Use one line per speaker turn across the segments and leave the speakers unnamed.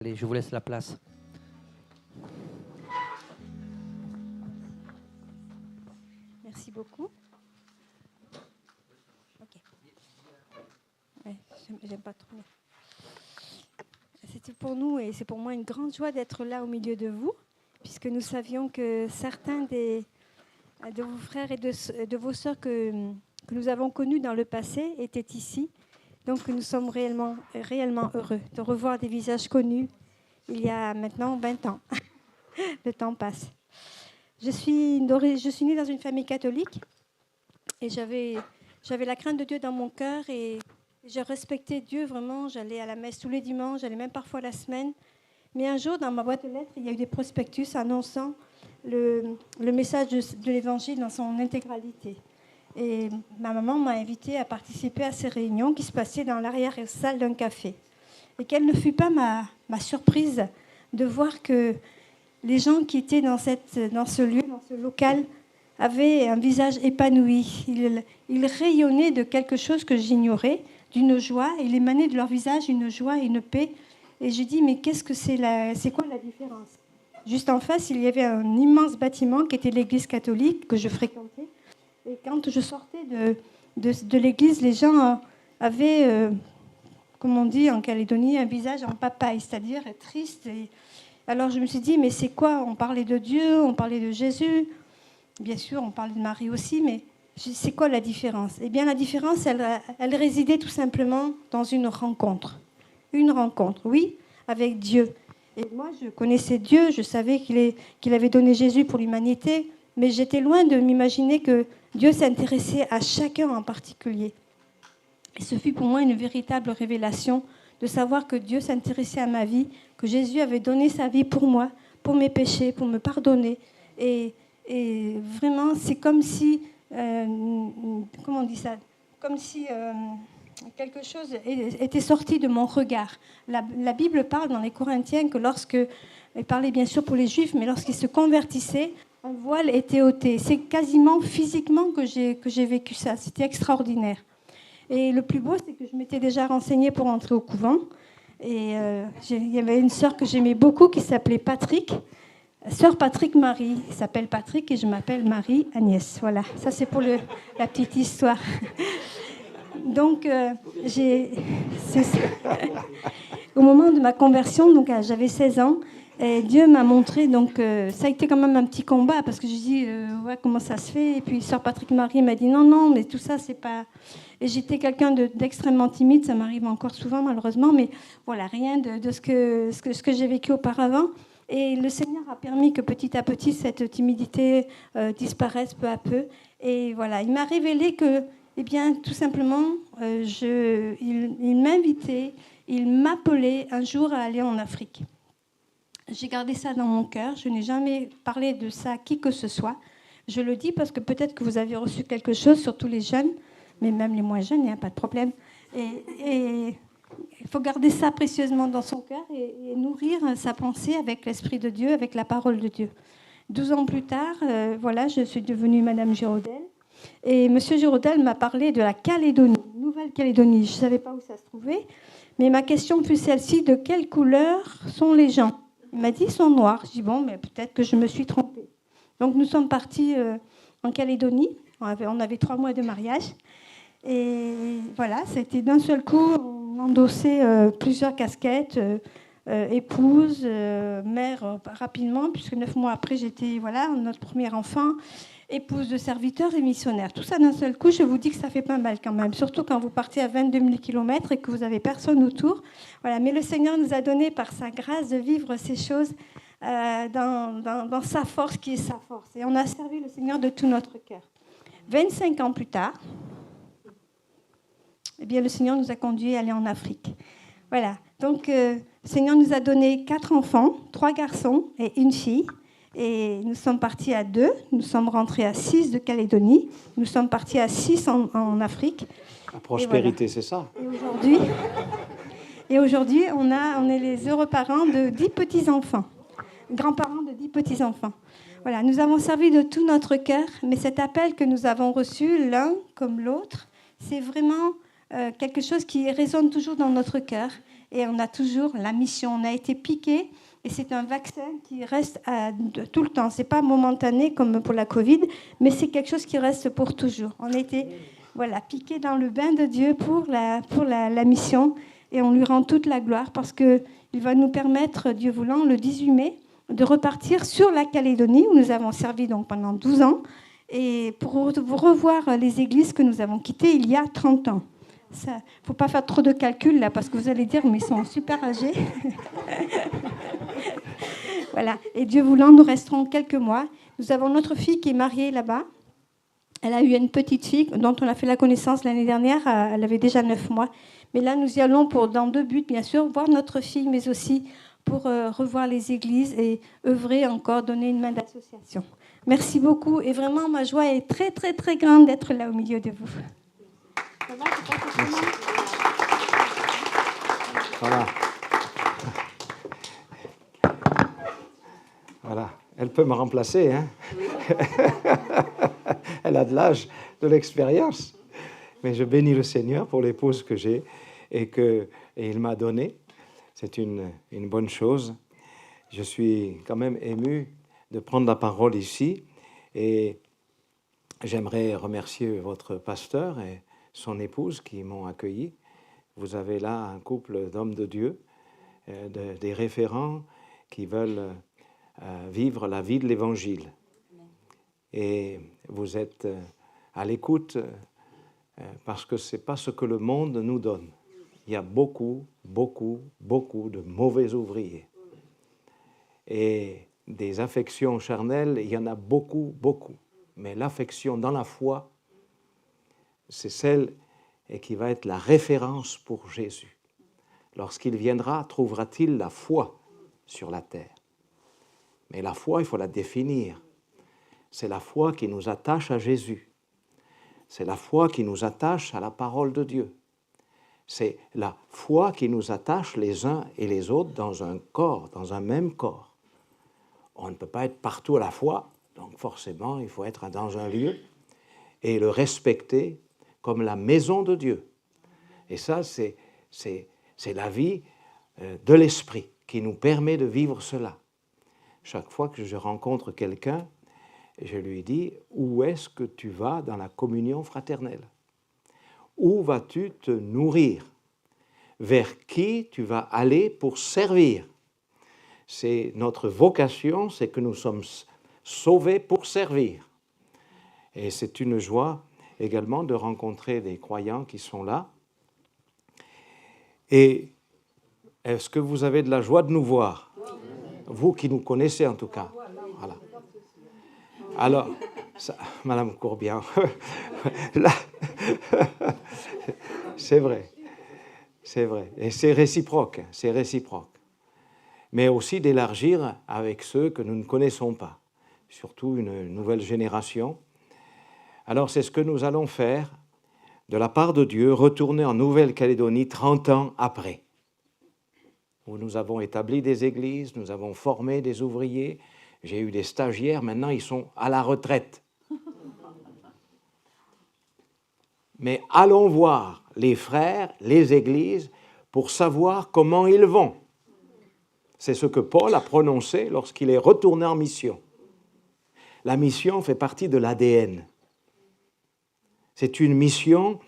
Allez, je vous laisse la place.
Merci beaucoup. Ok. Ouais, j'aime pas trop. C'était pour nous et c'est pour moi une grande joie d'être là au milieu de vous, puisque nous savions que certains de vos frères et de vos sœurs que nous avons connus dans le passé étaient ici. Donc nous sommes réellement heureux de revoir des visages connus il y a maintenant 20 ans. Le temps passe. Je suis née dans une famille catholique et j'avais la crainte de Dieu dans mon cœur et je respectais Dieu vraiment. J'allais à la messe tous les dimanches, j'allais même parfois la semaine. Mais un jour, dans ma boîte de lettres, il y a eu des prospectus annonçant le message de l'Évangile dans son intégralité. Et ma maman m'a invitée à participer à ces réunions qui se passaient dans l'arrière-salle d'un café. Et quelle ne fut pas ma surprise de voir que les gens qui étaient dans ce lieu, dans ce local, avaient un visage épanoui. Ils rayonnaient de quelque chose que j'ignorais, d'une joie. Il émanait de leur visage une joie et une paix. Et je dis, mais qu'est-ce que c'est quoi la différence? Juste en face, il y avait un immense bâtiment qui était l'église catholique que je fréquentais. Et quand je sortais de l'église, les gens avaient, comme on dit en Calédonie, un visage en papaye, c'est-à-dire triste. Alors je me suis dit, mais c'est quoi? On parlait de Dieu, on parlait de Jésus. Bien sûr, on parlait de Marie aussi, mais c'est quoi la différence? Eh bien, la différence, elle résidait tout simplement dans une rencontre. Une rencontre, oui, avec Dieu. Et moi, je connaissais Dieu, je savais qu'il avait donné Jésus pour l'humanité, mais j'étais loin de m'imaginer que Dieu s'intéressait à chacun en particulier. Et ce fut pour moi une véritable révélation de savoir que Dieu s'intéressait à ma vie, que Jésus avait donné sa vie pour moi, pour mes péchés, pour me pardonner. Et vraiment, c'est comme si, comment on dit ça? Comme si quelque chose était sorti de mon regard. La Bible parle dans les Corinthiens que elle parlait bien sûr pour les Juifs, mais lorsqu'ils se convertissaient, un voile était ôté. C'est quasiment physiquement que j'ai vécu ça. C'était extraordinaire. Et le plus beau, c'est que je m'étais déjà renseignée pour entrer au couvent. Et il y avait une sœur que j'aimais beaucoup qui s'appelait Patrick, sœur Patrick Marie. Il s'appelle Patrick et je m'appelle Marie Agnès. Voilà, ça c'est pour la petite histoire. Donc, au moment de ma conversion, donc j'avais 16 ans, et Dieu m'a montré, donc ça a été quand même un petit combat, parce que je dis, ouais, comment ça se fait? Et puis, sœur Patrick Marie m'a dit, non, mais tout ça, c'est pas... Et j'étais quelqu'un d'extrêmement timide, ça m'arrive encore souvent, malheureusement, mais voilà, rien de ce que j'ai vécu auparavant. Et le Seigneur a permis que petit à petit, cette timidité disparaisse peu à peu. Et voilà, il m'a révélé que, eh bien, tout simplement, il m'invitait, il m'appelait un jour à aller en Afrique. J'ai gardé ça dans mon cœur. Je n'ai jamais parlé de ça à qui que ce soit. Je le dis parce que peut-être que vous avez reçu quelque chose, surtout les jeunes, mais même les moins jeunes, il n'y a pas de problème. Et il faut garder ça précieusement dans son cœur et nourrir sa pensée avec l'Esprit de Dieu, avec la parole de Dieu. 12 ans plus tard, voilà, je suis devenue Madame Giraudel. Et M. Giraudel m'a parlé de la Calédonie, Nouvelle-Calédonie. Je ne savais pas où ça se trouvait, mais ma question fut celle-ci, de quelle couleur sont les gens? Il m'a dit, ils sont noirs. Je dis, bon, mais peut-être que je me suis trompée. Donc nous sommes partis en Calédonie. On avait 3 mois de mariage. Et voilà, c'était d'un seul coup, on endossait plusieurs casquettes, épouse, mère rapidement, puisque 9 mois après, j'étais notre premier enfant, épouse de serviteur et missionnaire. Tout ça d'un seul coup, je vous dis que ça fait pas mal quand même, surtout quand vous partez à 22 000 km et que vous n'avez personne autour. Voilà. Mais le Seigneur nous a donné par sa grâce de vivre ces choses dans sa force qui est sa force. Et on a servi le Seigneur de tout notre cœur. 25 ans plus tard, eh bien, le Seigneur nous a conduits à aller en Afrique. Voilà. Donc, le Seigneur nous a donné 4 enfants, 3 garçons et 1 fille. Et nous sommes partis à 2. Nous sommes rentrés à 6 de Calédonie. Nous sommes partis à 6 en Afrique.
La prospérité,
voilà.
C'est ça.
Et aujourd'hui, on est les heureux parents de 10 petits-enfants. Grands-parents de 10 petits-enfants. Voilà. Nous avons servi de tout notre cœur. Mais cet appel que nous avons reçu, l'un comme l'autre, c'est vraiment... quelque chose qui résonne toujours dans notre cœur. et on a toujours la mission. On a été piqué et c'est un vaccin qui reste tout le temps. Ce n'est pas momentané comme pour la Covid, mais c'est quelque chose qui reste pour toujours. On a été piqué dans le bain de Dieu pour la mission et on lui rend toute la gloire parce qu'il va nous permettre, Dieu voulant, le 18 mai, de repartir sur la Calédonie où nous avons servi donc pendant 12 ans et pour revoir les églises que nous avons quittées il y a 30 ans. Il ne faut pas faire trop de calculs là parce que vous allez dire mais ils sont super âgés. Voilà. Et Dieu voulant, nous resterons quelques mois. Nous avons notre fille qui est mariée là-bas. Elle a eu une petite fille dont on a fait la connaissance l'année dernière. Elle avait déjà 9 mois. Mais là, nous y allons dans 2 buts, bien sûr, voir notre fille, mais aussi pour revoir les églises et œuvrer encore, donner une main d'association. Merci beaucoup. Et vraiment, ma joie est très, très, très grande d'être là au milieu de vous. Ça va,
voilà. Voilà. Elle peut me remplacer, hein. Elle a de l'âge, de l'expérience. Mais je bénis le Seigneur pour l'épouse que j'ai et il m'a donnée. C'est une bonne chose. Je suis quand même ému de prendre la parole ici et j'aimerais remercier votre pasteur et son épouse qui m'ont accueilli. Vous avez là un couple d'hommes de Dieu, des référents qui veulent vivre la vie de l'Évangile. Et vous êtes à l'écoute parce que ce n'est pas ce que le monde nous donne. Il y a beaucoup, beaucoup, beaucoup de mauvais ouvriers. Et des affections charnelles, il y en a beaucoup, beaucoup. Mais l'affection dans la foi, c'est celle qui va être la référence pour Jésus. Lorsqu'il viendra, trouvera-t-il la foi sur la terre? Mais la foi, il faut la définir. C'est la foi qui nous attache à Jésus. C'est la foi qui nous attache à la parole de Dieu. C'est la foi qui nous attache les uns et les autres dans un corps, dans un même corps. On ne peut pas être partout à la fois, donc forcément, il faut être dans un lieu et le respecter comme la maison de Dieu. Et ça, c'est la vie de l'esprit qui nous permet de vivre cela. Chaque fois que je rencontre quelqu'un, je lui dis, où est-ce que tu vas dans la communion fraternelle? Où vas-tu te nourrir? Vers qui tu vas aller pour servir? C'est notre vocation, c'est que nous sommes sauvés pour servir. Et c'est une joie également de rencontrer des croyants qui sont là. Et est-ce que vous avez de la joie de nous voir? Vous qui nous connaissez en tout cas. Voilà. Alors, ça, Madame Courbian, là, c'est vrai, et c'est réciproque, mais aussi d'élargir avec ceux que nous ne connaissons pas, surtout une nouvelle génération. Alors c'est ce que nous allons faire de la part de Dieu, retourner en Nouvelle-Calédonie 30 ans après, où nous avons établi des églises, nous avons formé des ouvriers, j'ai eu des stagiaires, maintenant ils sont à la retraite. Mais allons voir les frères, les églises, pour savoir comment ils vont. C'est ce que Paul a prononcé lorsqu'il est retourné en mission. La mission fait partie de l'ADN. C'est une mission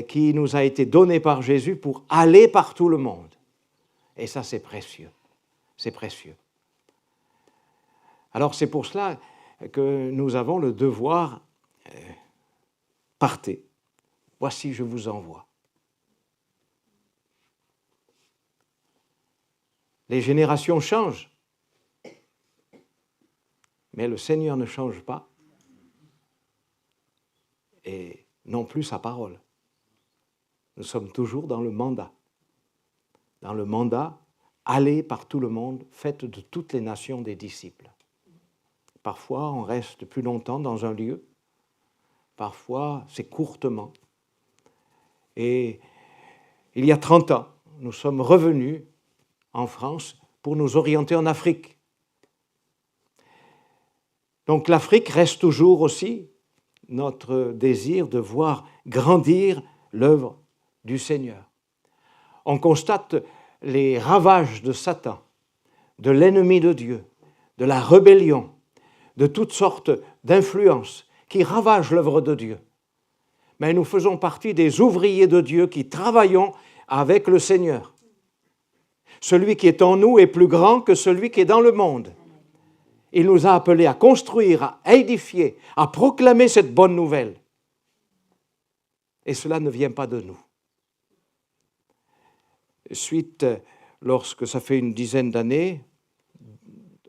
qui nous a été donnée par Jésus pour aller par tout le monde. Et ça, c'est précieux. C'est précieux. Alors, c'est pour cela que nous avons le devoir, partez. Voici, je vous envoie. Les générations changent, mais le Seigneur ne change pas, et non plus sa parole. Nous sommes toujours dans le mandat. Dans le mandat, allez par tout le monde, faites de toutes les nations des disciples. Parfois, on reste plus longtemps dans un lieu, parfois, c'est courtement. Et il y a 30 ans, nous sommes revenus en France pour nous orienter en Afrique. Donc l'Afrique reste toujours aussi notre désir de voir grandir l'œuvre du Seigneur. On constate les ravages de Satan, de l'ennemi de Dieu, de la rébellion, de toutes sortes d'influences qui ravagent l'œuvre de Dieu. Mais nous faisons partie des ouvriers de Dieu qui travaillons avec le Seigneur. Celui qui est en nous est plus grand que celui qui est dans le monde. Il nous a appelés à construire, à édifier, à proclamer cette bonne nouvelle. Et cela ne vient pas de nous. Suite, lorsque ça fait une dizaine d'années,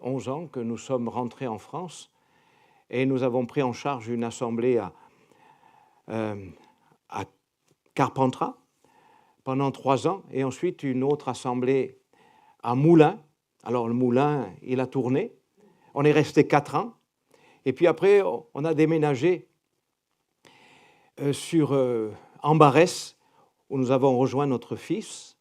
11 ans que nous sommes rentrés en France, et nous avons pris en charge une assemblée à Carpentras pendant 3 ans, et ensuite une autre assemblée à Moulins. Alors le Moulin, il a tourné. On est resté 4 ans. Et puis après, on a déménagé sur Ambarès, où nous avons rejoint notre fils.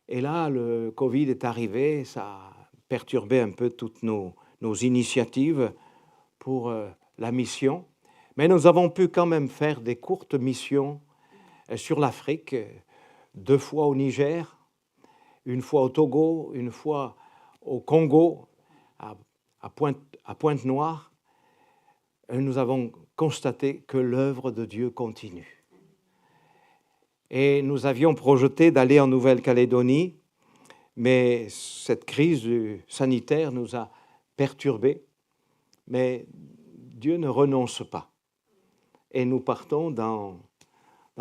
Et là, le Covid est arrivé, ça a perturbé un peu toutes nos initiatives pour la mission. Mais nous avons pu quand même faire des courtes missions sur l'Afrique, 2 fois au Niger, 1 fois au Togo, 1 fois au Congo, à Pointe-Noire. Et nous avons constaté que l'œuvre de Dieu continue. Et nous avions projeté d'aller en Nouvelle-Calédonie, mais cette crise sanitaire nous a perturbés. Mais Dieu ne renonce pas. Et nous partons dans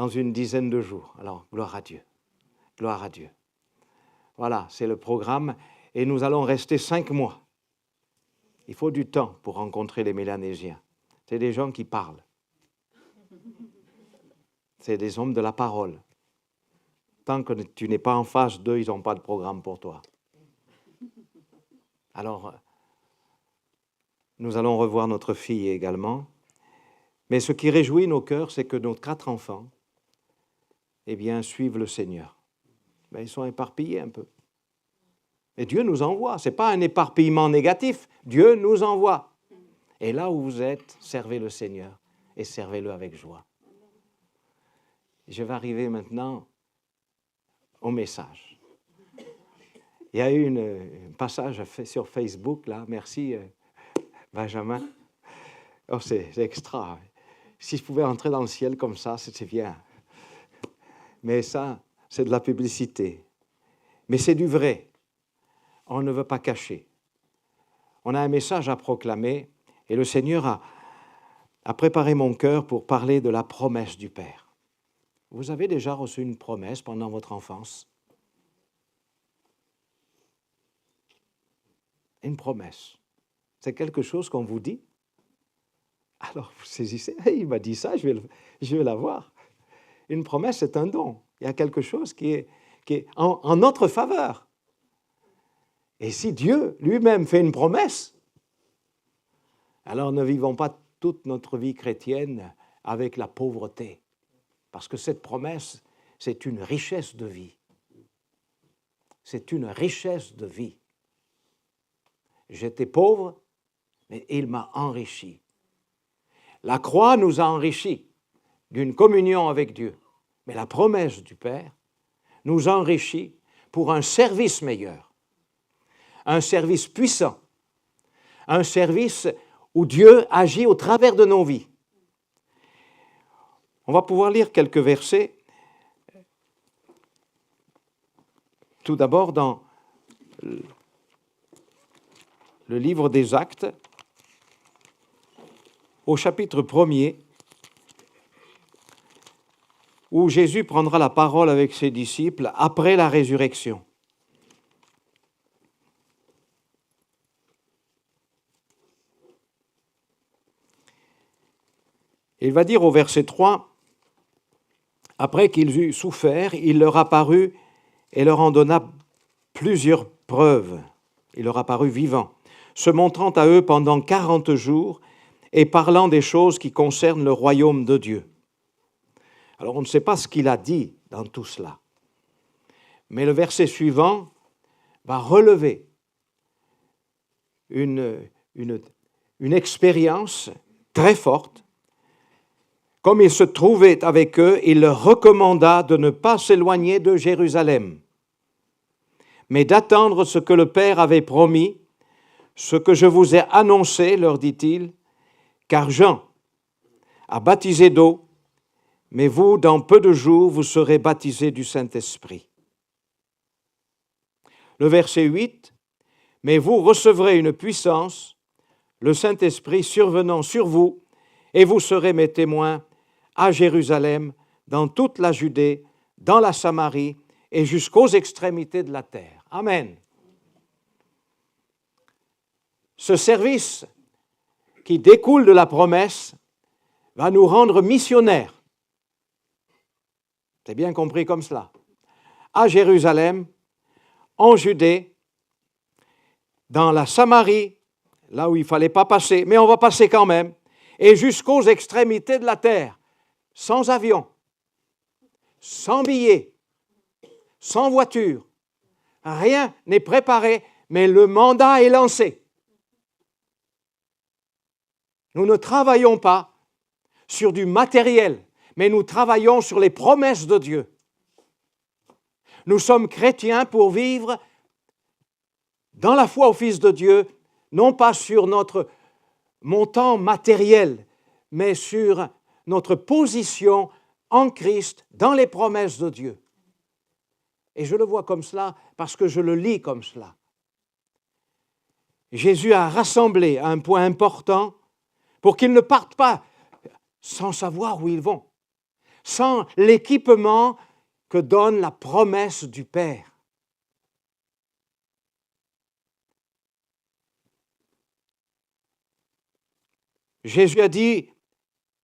une dizaine de jours. Alors, gloire à Dieu. Gloire à Dieu. Voilà, c'est le programme. Et nous allons rester 5 mois. Il faut du temps pour rencontrer les Mélanésiens. C'est des gens qui parlent. C'est des hommes de la parole. Tant que tu n'es pas en face d'eux, ils n'ont pas de programme pour toi. Alors, nous allons revoir notre fille également. Mais ce qui réjouit nos cœurs, c'est que nos 4 enfants, eh bien, suivent le Seigneur. Mais ils sont éparpillés un peu. Et Dieu nous envoie. Ce n'est pas un éparpillement négatif. Dieu nous envoie. Et là où vous êtes, servez le Seigneur et servez-le avec joie. Je vais arriver maintenant au message. Il y a eu un passage sur Facebook, là. Merci, Benjamin. Oh, c'est extra. Si je pouvais entrer dans le ciel comme ça, c'est bien. Mais ça, c'est de la publicité. Mais c'est du vrai. On ne veut pas cacher. On a un message à proclamer et le Seigneur a préparé mon cœur pour parler de la promesse du Père. Vous avez déjà reçu une promesse pendant votre enfance? Une promesse. C'est quelque chose qu'on vous dit. Alors vous saisissez, hey, il m'a dit ça, je vais l'avoir. Une promesse, c'est un don. Il y a quelque chose qui est en notre faveur. Et si Dieu lui-même fait une promesse, alors ne vivons pas toute notre vie chrétienne avec la pauvreté. Parce que cette promesse, c'est une richesse de vie. C'est une richesse de vie. J'étais pauvre, mais il m'a enrichi. La croix nous a enrichis d'une communion avec Dieu. Mais la promesse du Père nous enrichit pour un service meilleur. Un service puissant, un service où Dieu agit au travers de nos vies. On va pouvoir lire quelques versets. Tout d'abord dans le livre des Actes, au chapitre 1er, où Jésus prendra la parole avec ses disciples après la résurrection. Il va dire au verset 3, « Après qu'ils eurent souffert, il leur apparut et leur en donna plusieurs preuves. Il leur apparut vivant, se montrant à eux pendant 40 jours et parlant des choses qui concernent le royaume de Dieu. » Alors on ne sait pas ce qu'il a dit dans tout cela. Mais le verset suivant va relever une expérience très forte. Comme il se trouvait avec eux, il leur recommanda de ne pas s'éloigner de Jérusalem. mais d'attendre ce que le Père avait promis, ce que je vous ai annoncé, leur dit-il, car Jean a baptisé d'eau, mais vous, dans peu de jours, vous serez baptisés du Saint-Esprit. Le verset 8, mais vous recevrez une puissance, le Saint-Esprit survenant sur vous, et vous serez mes témoins à Jérusalem, dans toute la Judée, dans la Samarie et jusqu'aux extrémités de la terre. Amen. Ce service qui découle de la promesse va nous rendre missionnaires. C'est bien compris comme cela. À Jérusalem, en Judée, dans la Samarie, là où il ne fallait pas passer, mais on va passer quand même, et jusqu'aux extrémités de la terre, sans avion, sans billets, sans voiture. Rien n'est préparé, mais le mandat est lancé. Nous ne travaillons pas sur du matériel, mais nous travaillons sur les promesses de Dieu. Nous sommes chrétiens pour vivre dans la foi au Fils de Dieu, non pas sur notre montant matériel, mais sur notre position en Christ, dans les promesses de Dieu. Et je le vois comme cela parce que je le lis comme cela. Jésus a rassemblé un point important pour qu'ils ne partent pas sans savoir où ils vont, sans l'équipement que donne la promesse du Père. Jésus a dit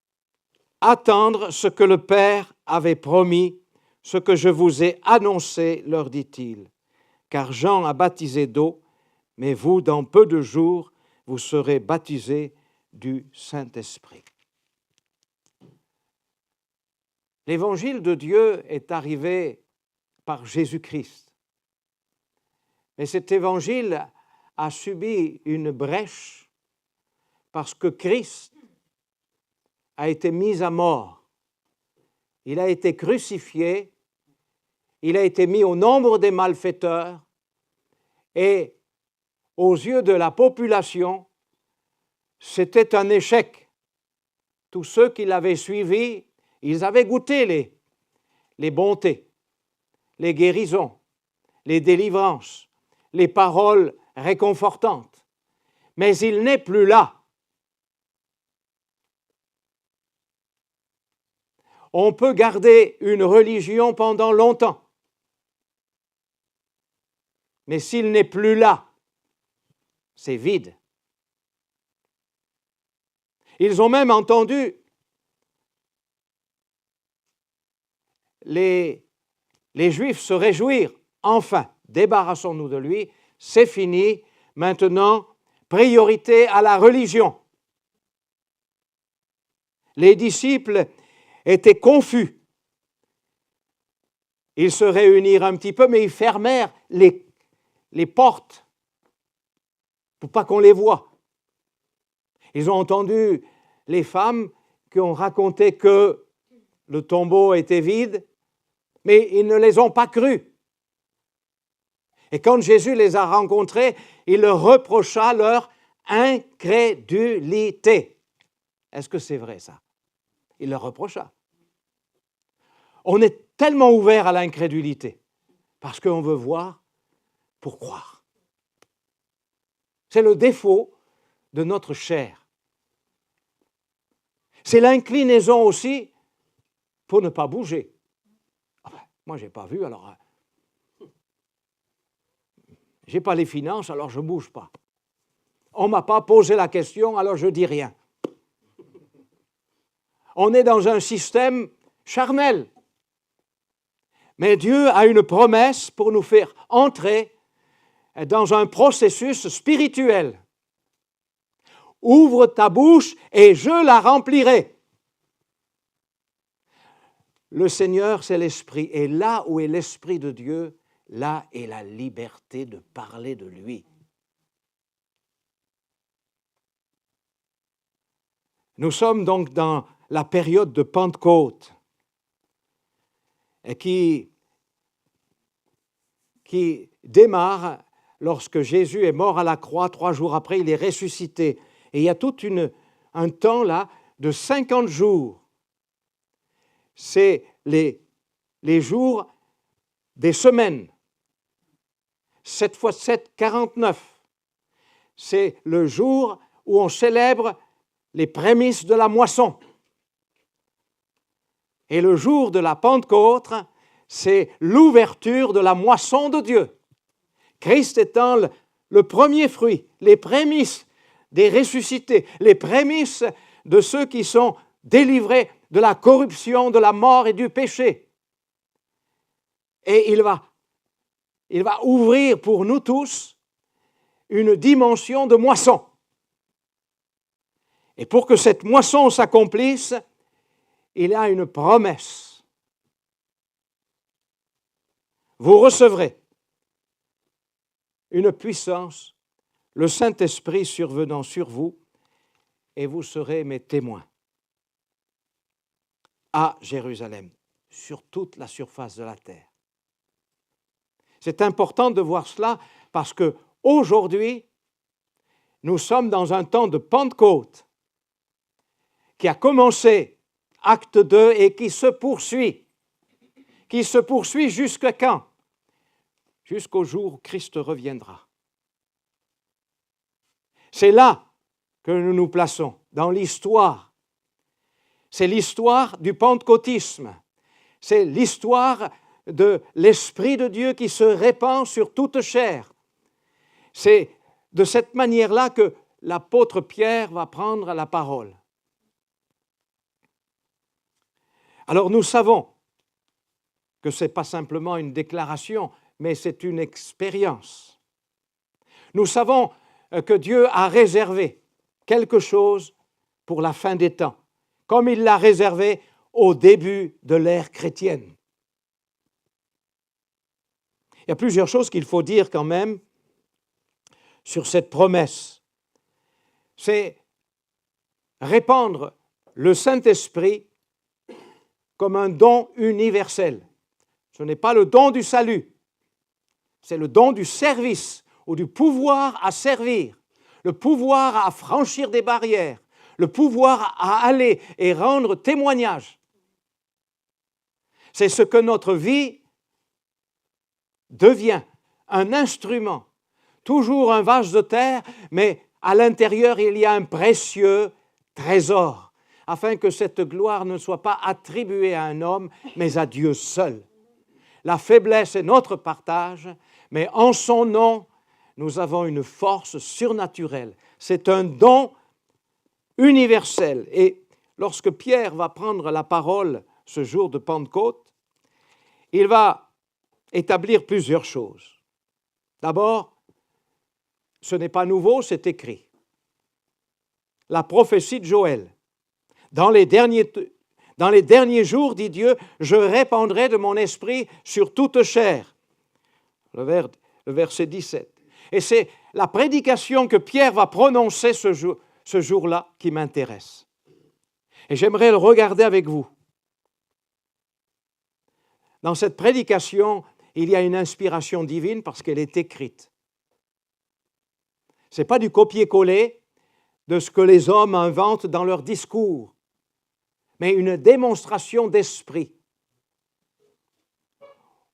« Attendre ce que le Père avait promis, ce que je vous ai annoncé, leur dit-il. Car Jean a baptisé d'eau, mais vous, dans peu de jours, vous serez baptisés du Saint-Esprit. » L'évangile de Dieu est arrivé par Jésus-Christ. Mais cet évangile a subi une brèche parce que Christ a été mis à mort. Il a été crucifié, il a été mis au nombre des malfaiteurs et aux yeux de la population, c'était un échec. Tous ceux qui l'avaient suivi, ils avaient goûté les bontés, les guérisons, les délivrances, les paroles réconfortantes. Mais il n'est plus là. On peut garder une religion pendant longtemps. Mais s'il n'est plus là, c'est vide. Ils ont même entendu les Juifs se réjouir. Enfin, débarrassons-nous de lui, c'est fini. Maintenant, priorité à la religion. Les disciples étaient confus. Ils se réunirent un petit peu, mais ils fermèrent les portes pour pas qu'on les voie. Ils ont entendu les femmes qui ont raconté que le tombeau était vide, mais ils ne les ont pas crus. Et quand Jésus les a rencontrés, il leur reprocha leur incrédulité. Est-ce que c'est vrai ça? Il leur reprocha. On est tellement ouvert à l'incrédulité parce qu'on veut voir pour croire. C'est le défaut de notre chair. C'est l'inclinaison aussi pour ne pas bouger. Enfin, moi, je n'ai pas vu, alors je n'ai pas les finances, alors je ne bouge pas. On ne m'a pas posé la question, alors je ne dis rien. On est dans un système charnel. Mais Dieu a une promesse pour nous faire entrer dans un processus spirituel. Ouvre ta bouche et je la remplirai. Le Seigneur, c'est l'Esprit. Et là où est l'Esprit de Dieu, là est la liberté de parler de lui. Nous sommes donc dans la période de Pentecôte qui démarre lorsque Jésus est mort à la croix. 3 jours après, il est ressuscité. Et il y a tout un temps là de 50 jours. C'est les jours des semaines. 7 fois 7, 49. C'est le jour où on célèbre les prémices de la moisson. Et le jour de la Pentecôte, c'est l'ouverture de la moisson de Dieu. Christ étant le premier fruit, les prémices des ressuscités, les prémices de ceux qui sont délivrés de la corruption, de la mort et du péché. Et il va ouvrir pour nous tous une dimension de moisson. Et pour que cette moisson s'accomplisse, il y a une promesse. Vous recevrez une puissance, le Saint-Esprit survenant sur vous, et vous serez mes témoins à Jérusalem, sur toute la surface de la terre. C'est important de voir cela parce qu'aujourd'hui, nous sommes dans un temps de Pentecôte qui a commencé, acte 2, et qui se poursuit. Qui se poursuit jusqu'à quand? Jusqu'au jour où Christ reviendra. C'est là que nous nous plaçons, dans l'histoire. C'est l'histoire du pentecôtisme. C'est l'histoire de l'Esprit de Dieu qui se répand sur toute chair. C'est de cette manière-là que l'apôtre Pierre va prendre la parole. Alors nous savons que ce n'est pas simplement une déclaration, mais c'est une expérience. Nous savons que Dieu a réservé quelque chose pour la fin des temps, comme il l'a réservé au début de l'ère chrétienne. Il y a plusieurs choses qu'il faut dire quand même sur cette promesse. C'est répandre le Saint-Esprit comme un don universel. Ce n'est pas le don du salut, c'est le don du service ou du pouvoir à servir, le pouvoir à franchir des barrières, le pouvoir à aller et rendre témoignage. C'est ce que notre vie devient, un instrument, toujours un vase de terre, mais à l'intérieur il y a un précieux trésor, afin que cette gloire ne soit pas attribuée à un homme, mais à Dieu seul. La faiblesse est notre partage, mais en son nom, nous avons une force surnaturelle. C'est un don universel. Et lorsque Pierre va prendre la parole ce jour de Pentecôte, il va établir plusieurs choses. D'abord, ce n'est pas nouveau, c'est écrit. La prophétie de Joël. Dans les derniers jours, dit Dieu, je répandrai de mon esprit sur toute chair. Le verset 17. Et c'est la prédication que Pierre va prononcer ce jour-là qui m'intéresse. Et j'aimerais le regarder avec vous. Dans cette prédication, il y a une inspiration divine parce qu'elle est écrite. Ce n'est pas du copier-coller de ce que les hommes inventent dans leurs discours, mais une démonstration d'esprit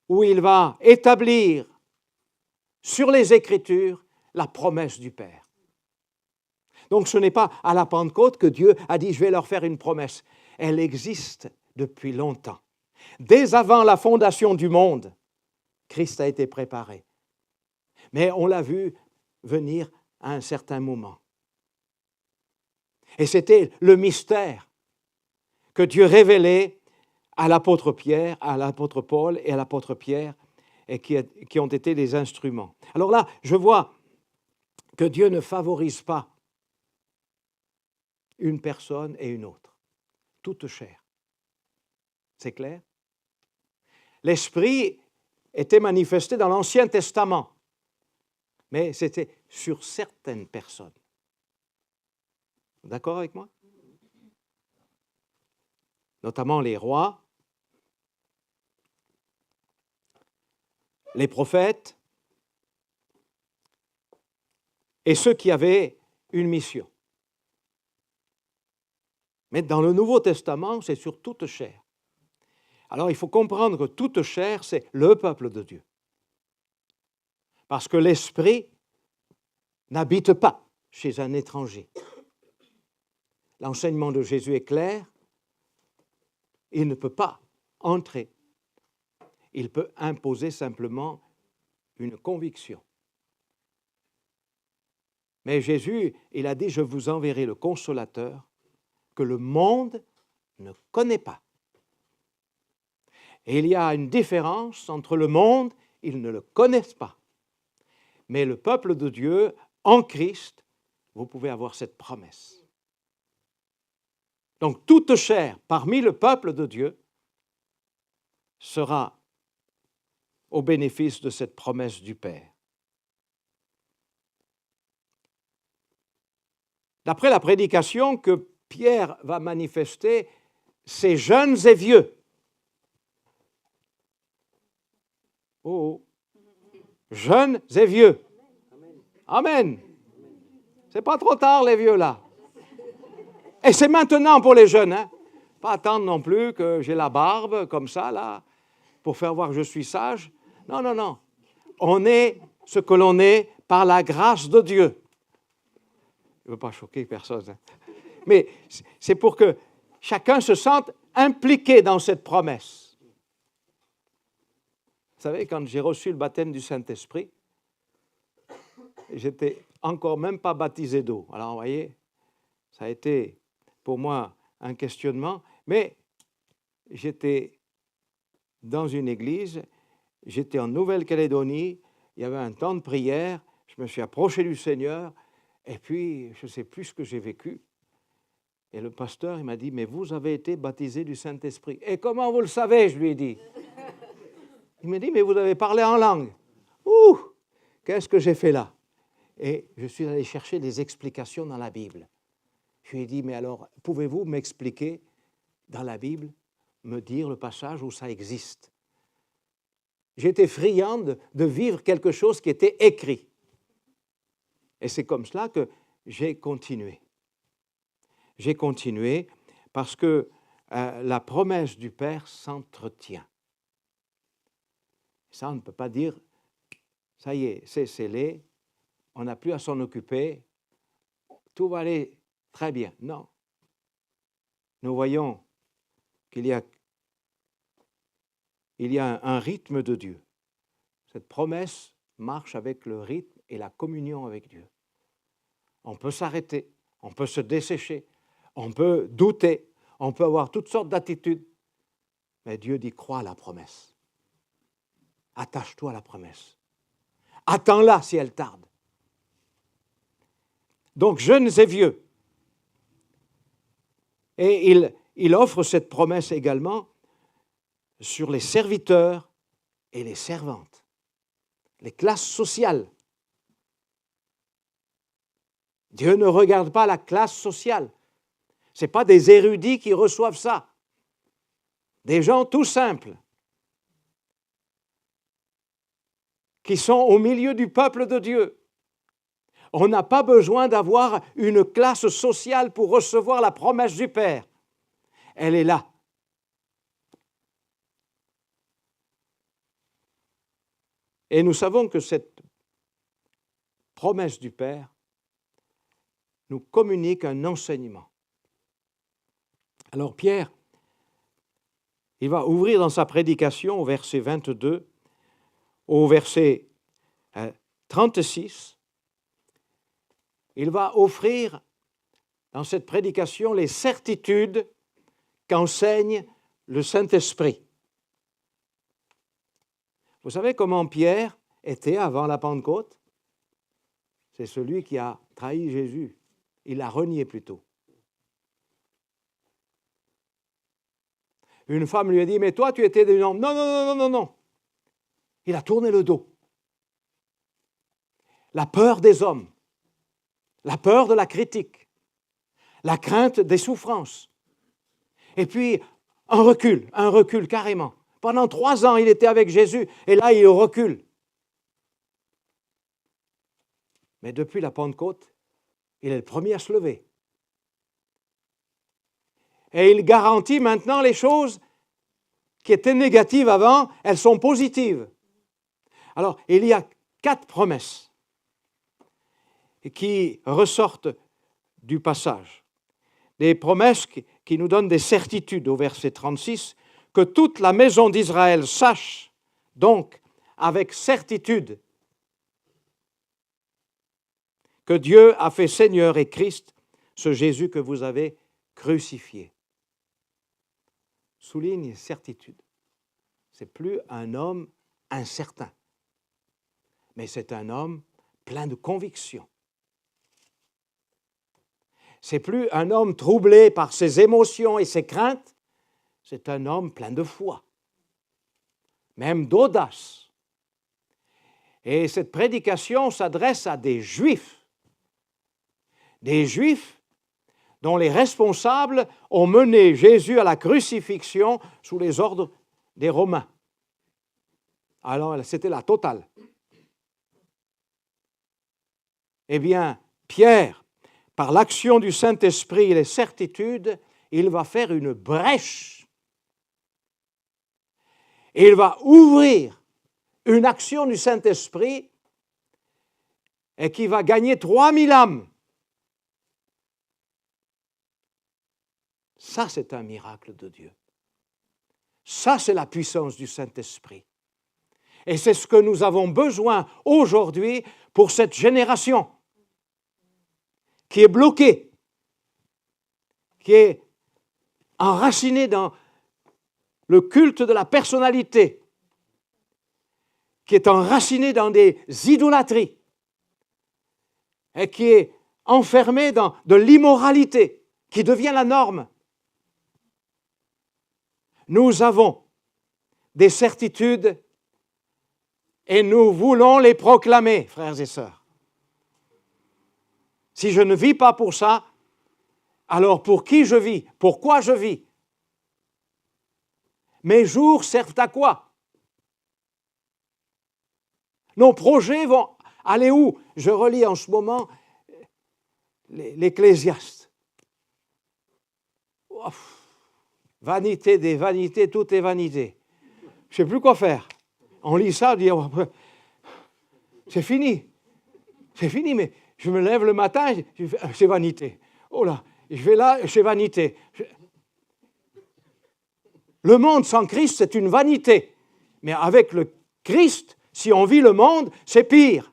où il va établir sur les Écritures la promesse du Père. Donc ce n'est pas à la Pentecôte que Dieu a dit « je vais leur faire une promesse ». Elle existe depuis longtemps. Dès avant la fondation du monde, Christ a été préparé. Mais on l'a vu venir à un certain moment. Et c'était le mystère que Dieu révélait à l'apôtre Pierre, à l'apôtre Paul et à l'apôtre Pierre, et qui ont été les instruments. Alors là, je vois que Dieu ne favorise pas une personne et une autre, toute chair. C'est clair? L'Esprit était manifesté dans l'Ancien Testament, mais c'était sur certaines personnes. D'accord avec moi? Notamment les rois, les prophètes, et ceux qui avaient une mission. Mais dans le Nouveau Testament, c'est sur toute chair. Alors il faut comprendre que toute chair, c'est le peuple de Dieu. Parce que l'Esprit n'habite pas chez un étranger. L'enseignement de Jésus est clair, il ne peut pas entrer. Il peut imposer simplement une conviction. Mais Jésus, il a dit, je vous enverrai le Consolateur que le monde ne connaît pas. Et il y a une différence entre le monde, ils ne le connaissent pas. Mais le peuple de Dieu, en Christ, vous pouvez avoir cette promesse. Donc toute chair parmi le peuple de Dieu sera au bénéfice de cette promesse du Père. D'après la prédication que Pierre va manifester, c'est jeunes et vieux. Oh, jeunes et vieux. Amen. C'est pas trop tard, les vieux, là. Et c'est maintenant pour les jeunes, hein. Pas attendre non plus que j'ai la barbe, comme ça, là, pour faire voir que je suis sage. Non, non, non. On est ce que l'on est par la grâce de Dieu. Je ne veux pas choquer personne, hein. Mais c'est pour que chacun se sente impliqué dans cette promesse. Vous savez, quand j'ai reçu le baptême du Saint-Esprit, j'étais encore même pas baptisé d'eau. Alors, vous voyez, ça a été pour moi un questionnement, mais j'étais dans une église, j'étais en Nouvelle-Calédonie, il y avait un temps de prière, je me suis approché du Seigneur, et puis je ne sais plus ce que j'ai vécu. Et le pasteur, il m'a dit, mais vous avez été baptisé du Saint-Esprit. Et comment vous le savez, je lui ai dit. Il m'a dit, mais vous avez parlé en langue. Ouh, qu'est-ce que j'ai fait là? Et je suis allé chercher des explications dans la Bible. Je lui ai dit, mais alors, pouvez-vous m'expliquer dans la Bible, me dire le passage où ça existe? J'étais friand de vivre quelque chose qui était écrit. Et c'est comme cela que j'ai continué. J'ai continué parce que la promesse du Père s'entretient. Ça, on ne peut pas dire, ça y est, c'est scellé, on n'a plus à s'en occuper, tout va aller très bien. Non. Nous voyons qu'il y a un rythme de Dieu. Cette promesse marche avec le rythme et la communion avec Dieu. On peut s'arrêter, on peut se dessécher, on peut douter, on peut avoir toutes sortes d'attitudes. Mais Dieu dit, crois à la promesse. Attache-toi à la promesse. Attends-la si elle tarde. Donc, jeunes et vieux. Et il offre cette promesse également sur les serviteurs et les servantes, les classes sociales. Dieu ne regarde pas la classe sociale. Ce n'est pas des érudits qui reçoivent ça. Des gens tout simples qui sont au milieu du peuple de Dieu. On n'a pas besoin d'avoir une classe sociale pour recevoir la promesse du Père. Elle est là. Et nous savons que cette promesse du Père nous communique un enseignement. Alors Pierre, il va ouvrir dans sa prédication au verset 22, au verset 36, il va offrir dans cette prédication les certitudes qu'enseigne le Saint-Esprit. Vous savez comment Pierre était avant la Pentecôte? C'est celui qui a trahi Jésus. Il l'a renié plutôt. Une femme lui a dit, mais toi tu étais des hommes. Non, non, non, non, non, non. Il a tourné le dos. La peur des hommes, la peur de la critique, la crainte des souffrances. Et puis un recul carrément. Pendant 3 ans, il était avec Jésus et là, il recule. Mais depuis la Pentecôte, il est le premier à se lever. Et il garantit maintenant les choses qui étaient négatives avant, elles sont positives. Alors, il y a 4 promesses qui ressortent du passage. Des promesses qui nous donnent des certitudes au verset 36, que toute la maison d'Israël sache donc avec certitude que Dieu a fait Seigneur et Christ, ce Jésus que vous avez crucifié. Souligne certitude. Ce n'est plus un homme incertain, mais c'est un homme plein de conviction. Ce n'est plus un homme troublé par ses émotions et ses craintes, c'est un homme plein de foi, même d'audace. Et cette prédication s'adresse à des Juifs dont les responsables ont mené Jésus à la crucifixion sous les ordres des Romains. Alors, c'était la totale. Eh bien, Pierre, par l'action du Saint-Esprit et les certitudes, il va faire une brèche. Et il va ouvrir une action du Saint-Esprit et qui va gagner 3000 âmes. Ça, c'est un miracle de Dieu. Ça, c'est la puissance du Saint-Esprit. Et c'est ce que nous avons besoin aujourd'hui pour cette génération qui est bloquée, qui est enracinée dans le culte de la personnalité, qui est enracinée dans des idolâtries et qui est enfermée dans de l'immoralité qui devient la norme. Nous avons des certitudes et nous voulons les proclamer, frères et sœurs. Si je ne vis pas pour ça, alors pour qui je vis? Pourquoi je vis? Mes jours servent à quoi? Nos projets vont aller où? Je relis en ce moment l'Ecclésiaste. Vanité des vanités, tout est vanité. Je ne sais plus quoi faire. On lit ça, on dit, oh, c'est fini, mais je me lève le matin, c'est vanité. Oh là, je vais là, c'est vanité. Le monde sans Christ, c'est une vanité. Mais avec le Christ, si on vit le monde, c'est pire.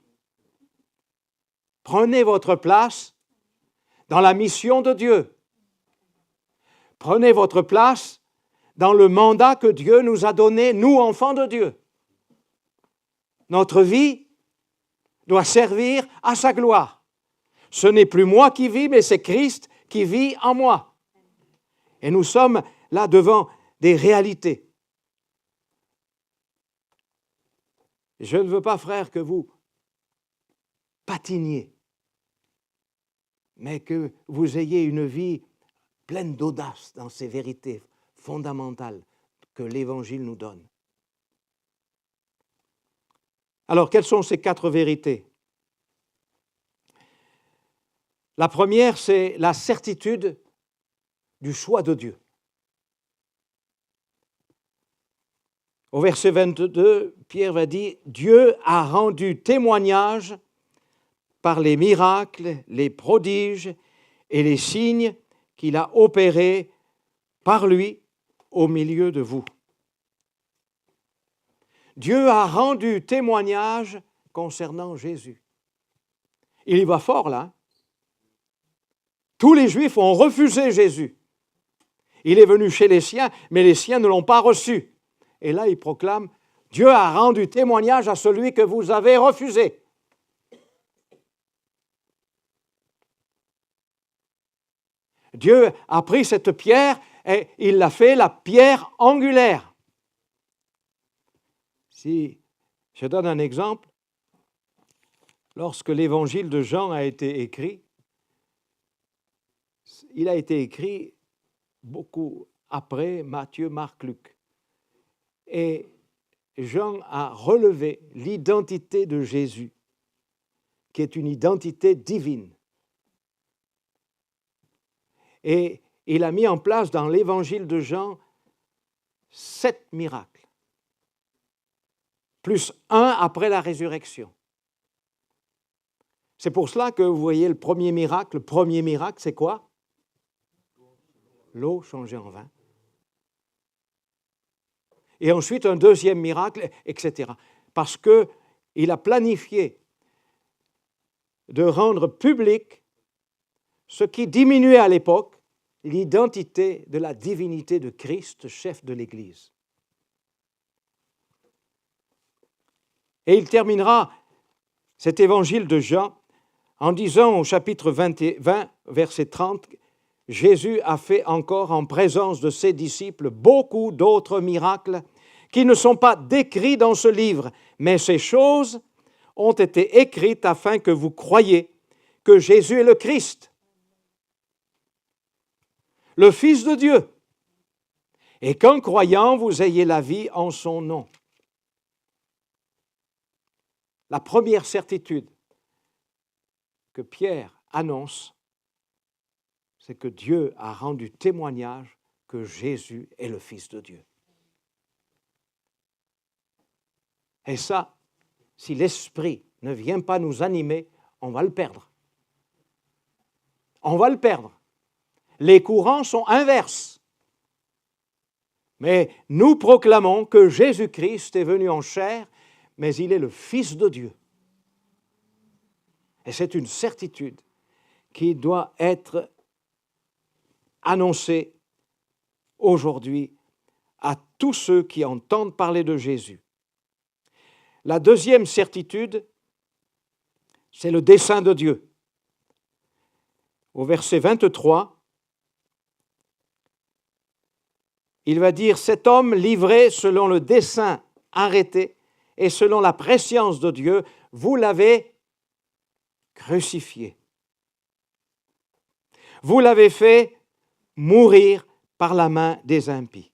Prenez votre place dans la mission de Dieu. Prenez votre place dans le mandat que Dieu nous a donné, nous, enfants de Dieu. Notre vie doit servir à sa gloire. Ce n'est plus moi qui vis, mais c'est Christ qui vit en moi. Et nous sommes là devant des réalités. Je ne veux pas, frères, que vous patiniez, mais que vous ayez une vie pleine d'audace dans ces vérités fondamentales que l'Évangile nous donne. Alors, quelles sont ces 4 vérités? La première, c'est la certitude du choix de Dieu. Au verset 22, Pierre va dire « Dieu a rendu témoignage par les miracles, les prodiges et les signes qu'il a opérés par lui au milieu de vous. » Dieu a rendu témoignage concernant Jésus. Il y va fort là. Tous les Juifs ont refusé Jésus. Il est venu chez les siens, mais les siens ne l'ont pas reçu. Et là, il proclame, Dieu a rendu témoignage à celui que vous avez refusé. Dieu a pris cette pierre et il l'a fait la pierre angulaire. Si je donne un exemple, lorsque l'évangile de Jean a été écrit, il a été écrit beaucoup après Matthieu, Marc, Luc. Et Jean a relevé l'identité de Jésus, qui est une identité divine. Et il a mis en place dans l'évangile de Jean 7 miracles, plus un après la résurrection. C'est pour cela que vous voyez le premier miracle, c'est quoi? L'eau changée en vin. Et ensuite un deuxième miracle, etc. Parce qu'il a planifié de rendre public ce qui diminuait à l'époque, l'identité de la divinité de Christ, chef de l'Église. Et il terminera cet évangile de Jean en disant au chapitre 20, verset 30, Jésus a fait encore en présence de ses disciples beaucoup d'autres miracles qui ne sont pas décrits dans ce livre, mais ces choses ont été écrites afin que vous croyiez que Jésus est le Christ, le Fils de Dieu, et qu'en croyant, vous ayez la vie en son nom. La première certitude que Pierre annonce, c'est que Dieu a rendu témoignage que Jésus est le Fils de Dieu. Et ça, si l'Esprit ne vient pas nous animer, on va le perdre. On va le perdre. Les courants sont inverses. Mais nous proclamons que Jésus-Christ est venu en chair, mais il est le Fils de Dieu. Et c'est une certitude qui doit être annoncée aujourd'hui à tous ceux qui entendent parler de Jésus. La deuxième certitude, c'est le dessein de Dieu. Au verset 23, il va dire « Cet homme livré selon le dessein arrêté et selon la prescience de Dieu, vous l'avez crucifié. Vous l'avez fait mourir par la main des impies. »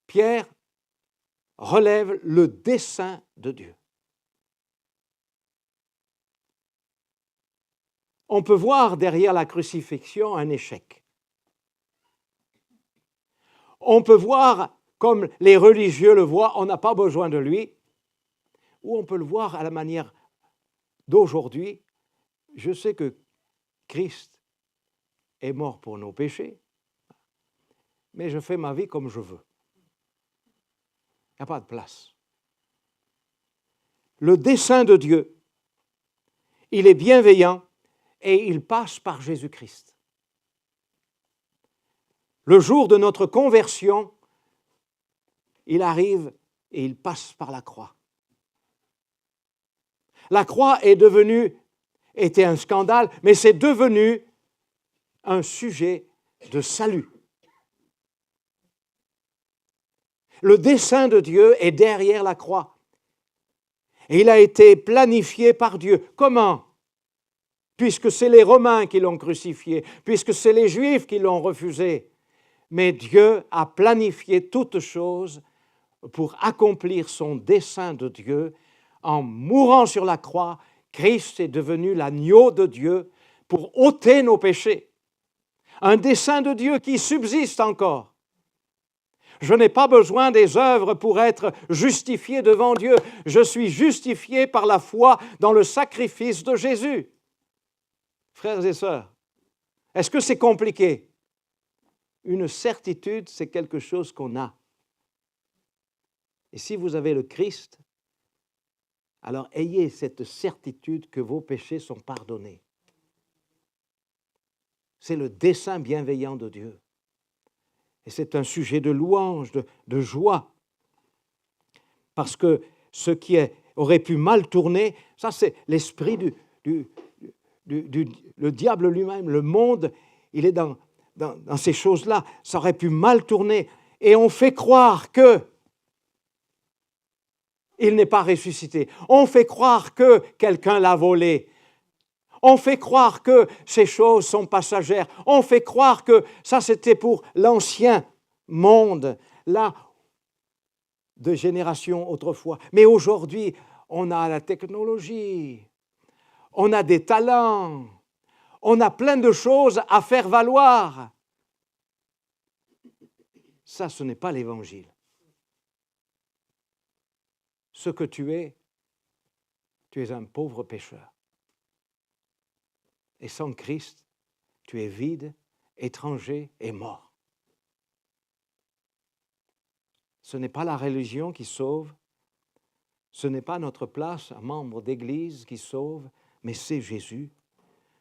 Pierre relève le dessein de Dieu. On peut voir derrière la crucifixion un échec. On peut voir, comme les religieux le voient, on n'a pas besoin de lui, ou on peut le voir à la manière d'aujourd'hui. Je sais que Christ est mort pour nos péchés, mais je fais ma vie comme je veux. Il n'y a pas de place. Le dessein de Dieu, il est bienveillant et il passe par Jésus-Christ. Le jour de notre conversion, il arrive et il passe par la croix. La croix était un scandale, mais c'est devenu un sujet de salut. Le dessein de Dieu est derrière la croix. Et il a été planifié par Dieu. Comment? Puisque c'est les Romains qui l'ont crucifié, puisque c'est les Juifs qui l'ont refusé. Mais Dieu a planifié toutes choses pour accomplir son dessein de Dieu. En mourant sur la croix, Christ est devenu l'agneau de Dieu pour ôter nos péchés. Un dessein de Dieu qui subsiste encore. Je n'ai pas besoin des œuvres pour être justifié devant Dieu. Je suis justifié par la foi dans le sacrifice de Jésus. Frères et sœurs, est-ce que c'est compliqué? Une certitude, c'est quelque chose qu'on a. Et si vous avez le Christ, alors ayez cette certitude que vos péchés sont pardonnés. C'est le dessein bienveillant de Dieu. Et c'est un sujet de louange, de joie. Parce que ce qui aurait pu mal tourner, ça c'est l'esprit le diable lui-même, le monde, il est dans ces choses-là. Ça aurait pu mal tourner. Et on fait croire que il n'est pas ressuscité. On fait croire que quelqu'un l'a volé. On fait croire que ces choses sont passagères. On fait croire que ça c'était pour l'ancien monde, là, de génération autrefois. Mais aujourd'hui, on a la technologie, on a des talents, on a plein de choses à faire valoir. Ça, ce n'est pas l'Évangile. Ce que tu es un pauvre pécheur. Et sans Christ, tu es vide, étranger et mort. Ce n'est pas la religion qui sauve, ce n'est pas notre place, un membre d'église qui sauve, mais c'est Jésus.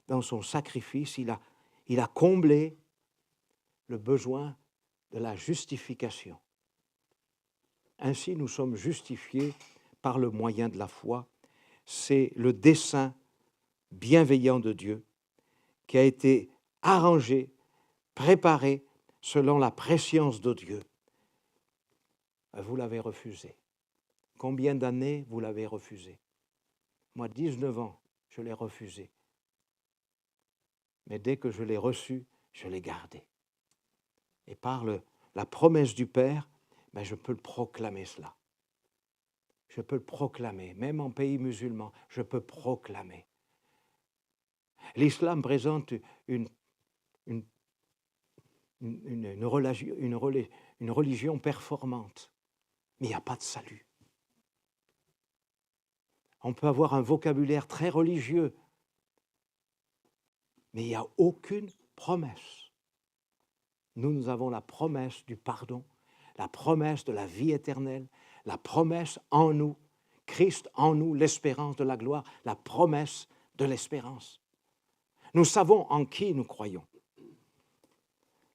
Dans son sacrifice, il a comblé le besoin de la justification. Ainsi, nous sommes justifiés par le moyen de la foi. C'est le dessein bienveillant de Dieu qui a été arrangé, préparé selon la prescience de Dieu. Vous l'avez refusé. Combien d'années vous l'avez refusé? Moi, 19 ans, je l'ai refusé. Mais dès que je l'ai reçu, je l'ai gardé. Et par la promesse du Père, je peux le proclamer cela. Je peux le proclamer, même en pays musulman, je peux proclamer. L'islam présente une religion performante, mais il n'y a pas de salut. On peut avoir un vocabulaire très religieux, mais il n'y a aucune promesse. Nous avons la promesse du pardon, la promesse de la vie éternelle, la promesse en nous, Christ en nous, l'espérance de la gloire, la promesse de l'espérance. Nous savons en qui nous croyons.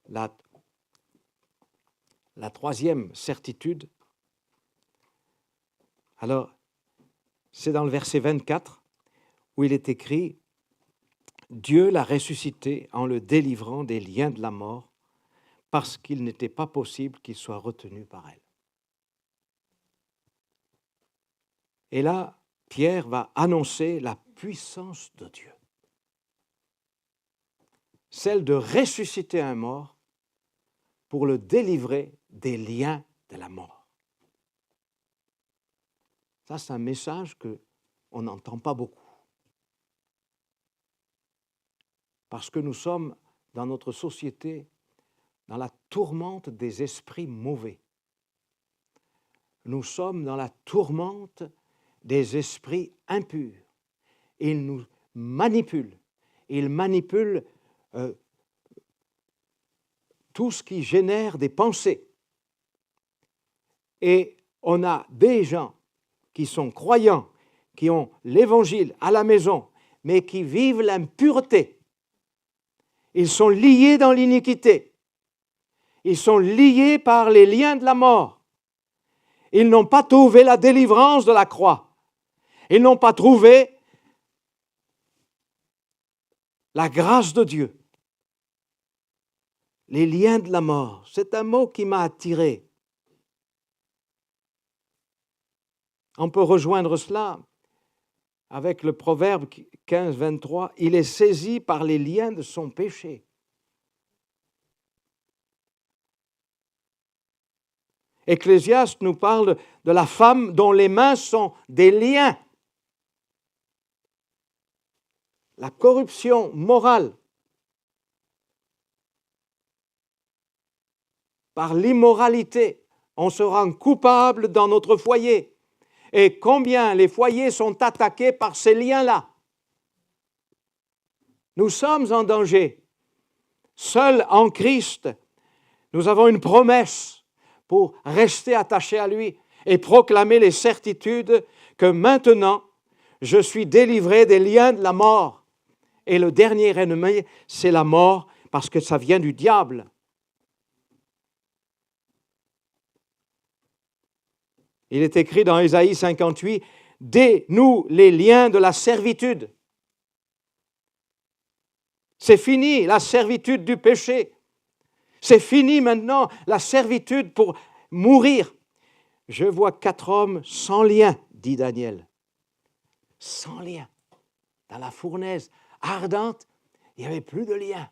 La troisième certitude, alors, c'est dans le verset 24 où il est écrit « Dieu l'a ressuscité en le délivrant des liens de la mort parce qu'il n'était pas possible qu'il soit retenu par elle. » Et là, Pierre va annoncer la puissance de Dieu. Celle de ressusciter un mort pour le délivrer des liens de la mort. Ça, c'est un message qu'on n'entend pas beaucoup. Parce que nous sommes, dans notre société, dans la tourmente des esprits mauvais. Nous sommes dans la tourmente des esprits impurs. Ils nous manipulent. Ils manipulent tout ce qui génère des pensées. Et on a des gens qui sont croyants, qui ont l'Évangile à la maison, mais qui vivent l'impureté. Ils sont liés dans l'iniquité. Ils sont liés par les liens de la mort. Ils n'ont pas trouvé la délivrance de la croix. Ils n'ont pas trouvé la grâce de Dieu. Les liens de la mort, c'est un mot qui m'a attiré. On peut rejoindre cela avec le proverbe 15, 23. Il est saisi par les liens de son péché. Ecclésiaste nous parle de la femme dont les mains sont des liens. La corruption morale par l'immoralité, on se rend coupable dans notre foyer. Et combien les foyers sont attaqués par ces liens-là. Nous sommes en danger. Seuls en Christ, nous avons une promesse pour rester attachés à lui et proclamer les certitudes que maintenant, je suis délivré des liens de la mort. Et le dernier ennemi, c'est la mort, parce que ça vient du diable. Il est écrit dans Ésaïe 58, « Dénoue les liens de la servitude. » C'est fini la servitude du péché. C'est fini maintenant la servitude pour mourir. Je vois 4 hommes sans lien, dit Daniel. Sans lien. Dans la fournaise ardente, il n'y avait plus de lien.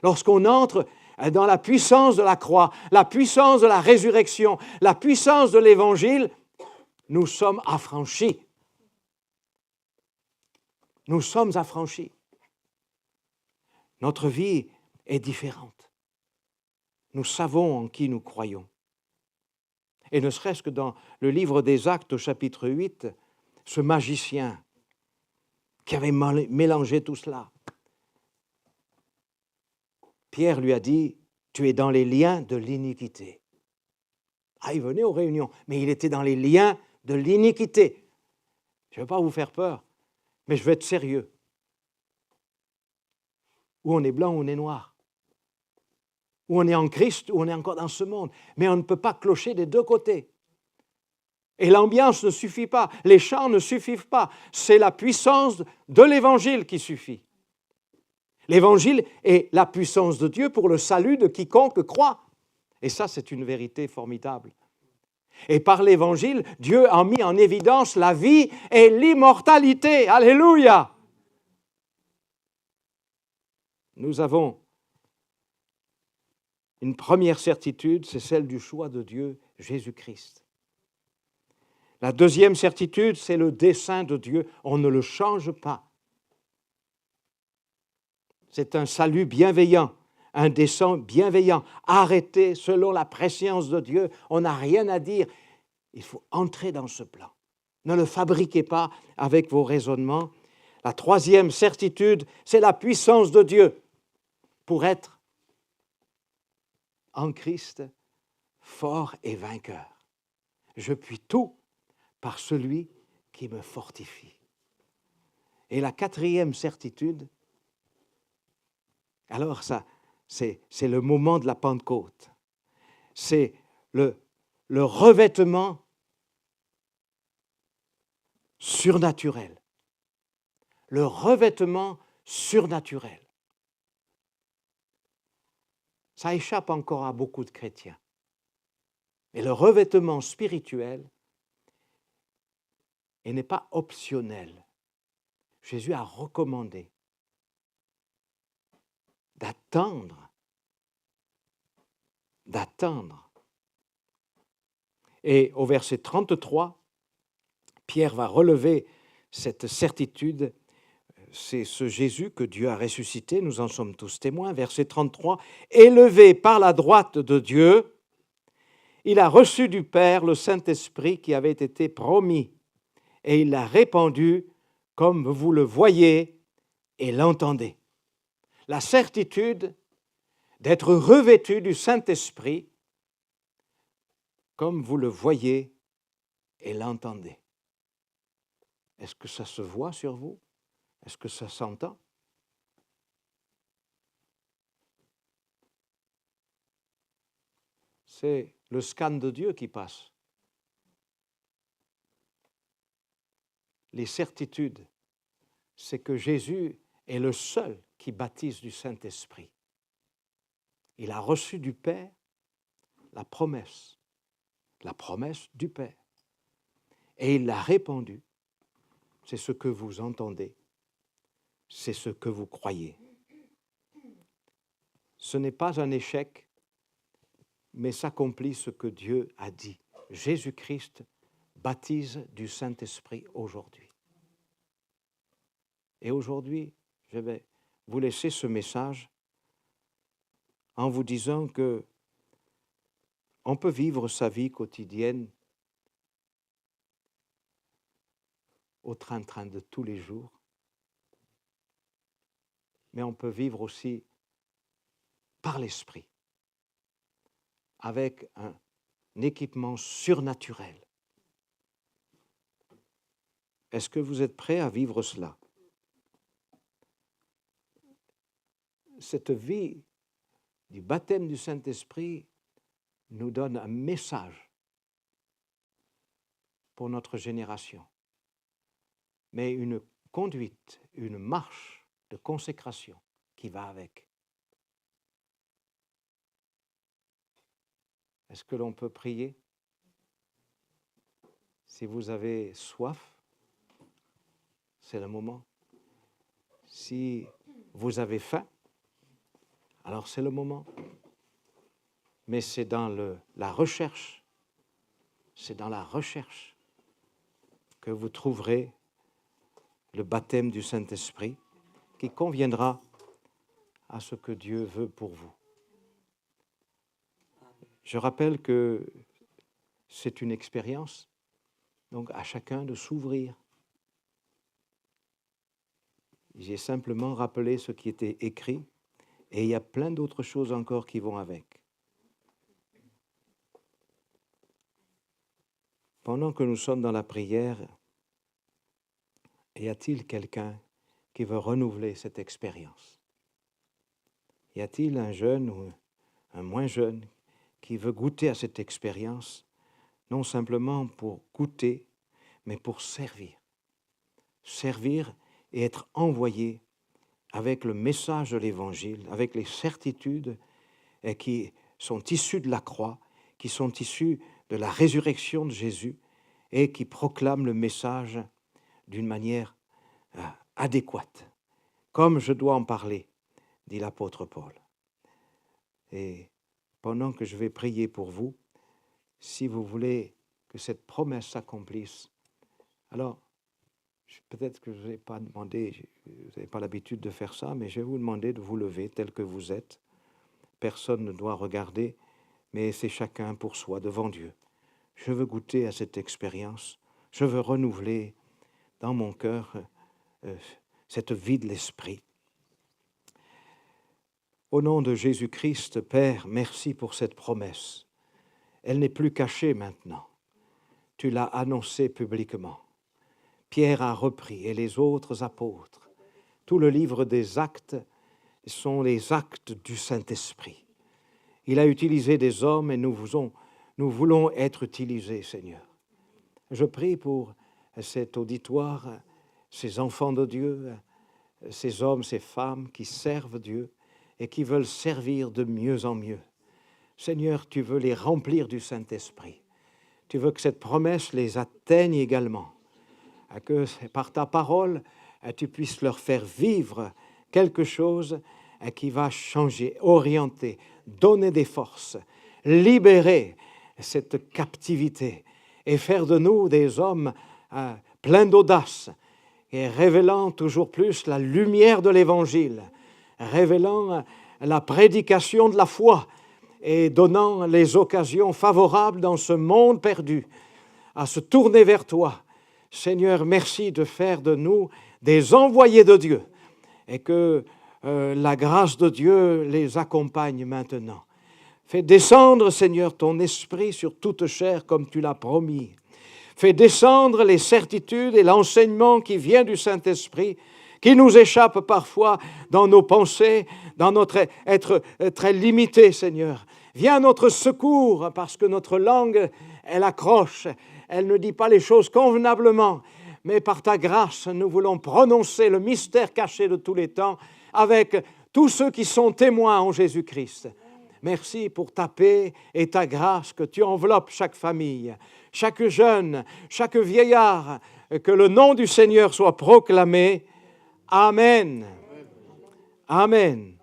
Lorsqu'on entre dans la puissance de la croix, la puissance de la résurrection, la puissance de l'Évangile, nous sommes affranchis. Nous sommes affranchis. Notre vie est différente. Nous savons en qui nous croyons. Et ne serait-ce que dans le livre des Actes au chapitre 8, ce magicien qui avait mélangé tout cela, Pierre lui a dit, tu es dans les liens de l'iniquité. Ah, il venait aux réunions, mais il était dans les liens de l'iniquité. Je ne vais pas vous faire peur, mais je vais être sérieux. Ou on est blanc ou on est noir. Ou on est en Christ ou on est encore dans ce monde. Mais on ne peut pas clocher des deux côtés. Et l'ambiance ne suffit pas, les chants ne suffisent pas. C'est la puissance de l'Évangile qui suffit. L'Évangile est la puissance de Dieu pour le salut de quiconque croit. Et ça, c'est une vérité formidable. Et par l'Évangile, Dieu a mis en évidence la vie et l'immortalité. Alléluia! Nous avons une première certitude, c'est celle du choix de Dieu, Jésus-Christ. La deuxième certitude, c'est le dessein de Dieu. On ne le change pas. C'est un salut bienveillant, un dessein bienveillant, arrêté selon la prescience de Dieu. On n'a rien à dire. Il faut entrer dans ce plan. Ne le fabriquez pas avec vos raisonnements. La troisième certitude, c'est la puissance de Dieu pour être en Christ fort et vainqueur. Je puis tout par celui qui me fortifie. Et la quatrième certitude, alors ça, c'est le moment de la Pentecôte. C'est le revêtement surnaturel. Le revêtement surnaturel. Ça échappe encore à beaucoup de chrétiens. Et le revêtement spirituel, il n'est pas optionnel. Jésus a recommandé d'attendre. Et au verset 33, Pierre va relever cette certitude. C'est ce Jésus que Dieu a ressuscité, nous en sommes tous témoins. Verset 33, élevé par la droite de Dieu, il a reçu du Père le Saint-Esprit qui avait été promis, et il l'a répandu comme vous le voyez et l'entendez. La certitude d'être revêtu du Saint-Esprit comme vous le voyez et l'entendez. Est-ce que ça se voit sur vous? Est-ce que ça s'entend? C'est le scan de Dieu qui passe. Les certitudes, c'est que Jésus est le seul qui baptise du Saint-Esprit. Il a reçu du Père la promesse du Père. Et il l'a répandue. C'est ce que vous entendez. C'est ce que vous croyez. Ce n'est pas un échec, mais s'accomplit ce que Dieu a dit. Jésus-Christ baptise du Saint-Esprit aujourd'hui. Et aujourd'hui, je vais vous laisser ce message en vous disant que on peut vivre sa vie quotidienne au train-train de tous les jours, mais on peut vivre aussi par l'Esprit, avec un équipement surnaturel. Est-ce que vous êtes prêts à vivre cela? Cette vie du baptême du Saint-Esprit nous donne un message pour notre génération, mais une conduite, une marche de consécration qui va avec. Est-ce que l'on peut prier? Si vous avez soif, c'est le moment. Si vous avez faim, alors c'est le moment. Mais c'est dans la recherche. C'est dans la recherche que vous trouverez le baptême du Saint-Esprit qui conviendra à ce que Dieu veut pour vous. Je rappelle que c'est une expérience, donc à chacun de s'ouvrir. J'ai simplement rappelé ce qui était écrit et il y a plein d'autres choses encore qui vont avec. Pendant que nous sommes dans la prière, y a-t-il quelqu'un qui veut renouveler cette expérience? Y a-t-il un jeune ou un moins jeune qui veut goûter à cette expérience, non simplement pour goûter, mais pour servir? Servir et être envoyé avec le message de l'Évangile, avec les certitudes qui sont issues de la croix, qui sont issues de la résurrection de Jésus et qui proclament le message d'une manière adéquate, comme je dois en parler, dit l'apôtre Paul. Et pendant que je vais prier pour vous, si vous voulez que cette promesse s'accomplisse, alors peut-être que je ne vous ai pas demandé, vous n'avez pas l'habitude de faire ça, mais je vais vous demander de vous lever tel que vous êtes. Personne ne doit regarder, mais c'est chacun pour soi devant Dieu. Je veux goûter à cette expérience. Je veux renouveler dans mon cœur cette vie de l'esprit. Au nom de Jésus-Christ, Père, merci pour cette promesse. Elle n'est plus cachée maintenant. Tu l'as annoncée publiquement. Pierre a repris et les autres apôtres. Tout le livre des actes sont les actes du Saint-Esprit. Il a utilisé des hommes et nous voulons être utilisés, Seigneur. Je prie pour cet auditoire, ces enfants de Dieu, ces hommes, ces femmes qui servent Dieu et qui veulent servir de mieux en mieux. Seigneur, tu veux les remplir du Saint-Esprit. Tu veux que cette promesse les atteigne également, que par ta parole, tu puisses leur faire vivre quelque chose qui va changer, orienter, donner des forces, libérer cette captivité et faire de nous des hommes pleins d'audace et révélant toujours plus la lumière de l'Évangile, révélant la prédication de la foi et donnant les occasions favorables dans ce monde perdu à se tourner vers toi. Seigneur, merci de faire de nous des envoyés de Dieu et que la grâce de Dieu les accompagne maintenant. Fais descendre, Seigneur, ton esprit sur toute chair comme tu l'as promis. Fais descendre les certitudes et l'enseignement qui vient du Saint-Esprit, qui nous échappe parfois dans nos pensées, dans notre être très limité, Seigneur. Viens à notre secours parce que notre langue, elle accroche, elle ne dit pas les choses convenablement. Mais par ta grâce, nous voulons prononcer le mystère caché de tous les temps avec tous ceux qui sont témoins en Jésus-Christ. Merci pour ta paix et ta grâce que tu enveloppes chaque famille, chaque jeune, chaque vieillard, que le nom du Seigneur soit proclamé. Amen. Amen.